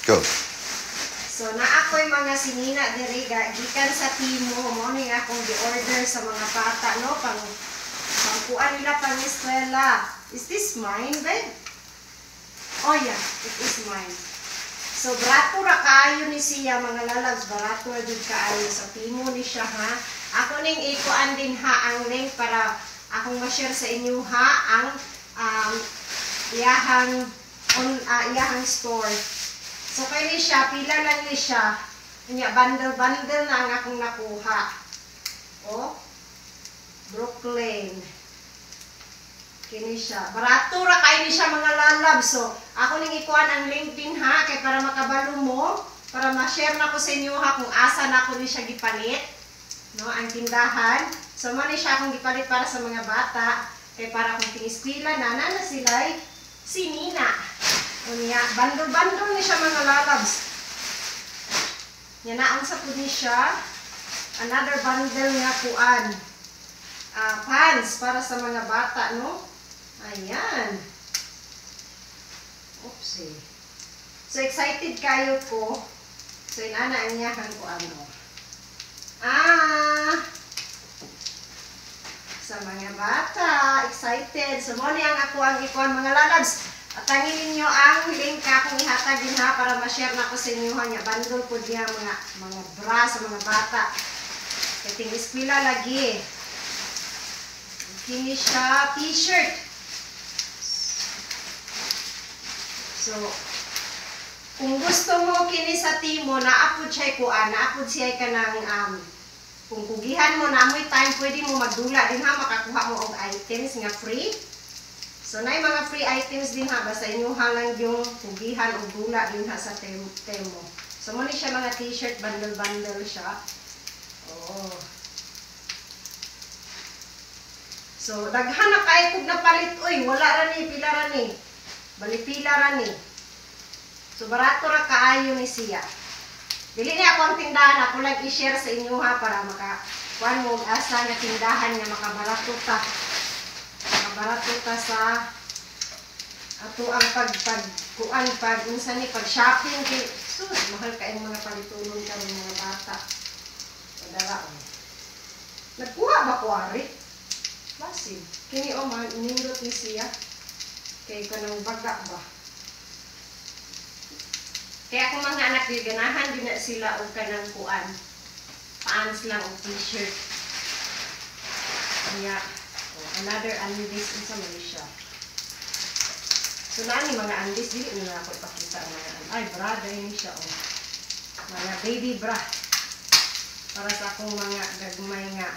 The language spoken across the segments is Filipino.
Go. So, naako'y mga sinina diri gikan sa Timo mo ni akong gi-order sa mga bata no pangkuan nila pang eskwela. Is this mine, babe? Oh yeah, it is mine. So, barato ra kaayo ni siya mga lalabs, barato ra jud kaayo sa Timo ni siya ha. Ako ning ikuan din ha ang link para akong ma-share sa inyo ha ang iyahang store. So, kaya ni siya, pila lang ni siya. Bundle-bundle na ang akong nakuha. O, Brooklyn. Kini siya. Barato ra kayo ni siya mga lalab. So, ako ning ikuan ang link din ha, kay para makabalo mo, para ma-share na ko sa inyo ha kung asa na ako ni siya gipalit. No, ang tindahan. So, man ni siya akong gipalit para sa mga bata. Kay para kung tingiskwila na sila'y sinina. Unya, bandol-bandol ni siya mga lalabs. Yan na ang sapod ni siya. Another bundle nga kuan. Pants para sa mga bata, no? Ayan. Oopsie. So, excited kayo ko. So, inana ang yahan ko ano. Sa mga bata. Excited. So, mo ni ang ako ang ikuan mga lalabs. At tangin ninyo ang link akong ihatag din ha para ma-share na ko sa inyo ha. Bundle po niya mga bra sa mga bata. Kating eskwela lagi. Kini siya t-shirt. So, kung gusto mo kini sa Timo, naapod siya kuan, naapod siya ka ng kung kugihan mo na amoy time, pwede mo magdula din ha, makakuha mo og items nga free. So, na yung mga free items din ha, basta inyuha lang yung pugihan o gula din ha sa Temo. So, muna siya mga t-shirt, bundle-bundle siya. Oo. So, daghan na kayo kung napalit. Uy, wala ra ni, pila ra ni. Balipila ra ni. So, barato ra kaayo ni siya. Dili niya ako ang tindahan, ako lang i-share sa inyo ha, para makakuan mo asa nga tindahan nga makabarato ta. Barato ta sa ato ang pag-shopping kay sus mahal kay mga palitunon ka ng mga bata. Padara o. Nagkuha ba kuwari? Basin. Kini o man nindot ni siya. Kay kanang baga ba? Kaya kung mga anak di ganahan din na sila og kanang kuan. Pants lang o t-shirt. Kaya another undies sa Malaysia. So, nani mga undies, dili nila ako ipakita ang mga undies. Ay, bra, dahil siya, oh. Mga baby bra. Para sa akong mga gagmay nga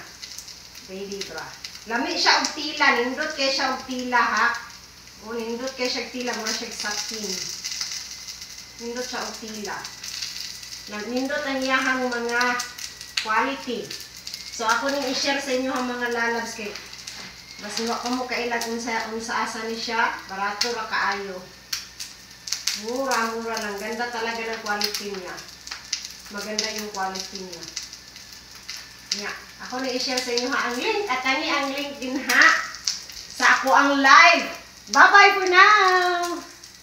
baby bra. Lami siya og tila, nindot kay siya og tila, ha? O, nindot kay siya og tila, mura siya satin. Nindot siya og tila. Nindot ang iyahang mga quality. So, ako nang i-share sa inyo ang mga lalabs kay mas nga ko mo kailag unsa asa ni siya, barato ra kaayo. Mura lang, ganda talaga ng quality niya. Maganda yung quality niya. Nya, ako na i-share sa inyo ha ang link at tani ang link din ha sa ako ang live. Bye-bye for now.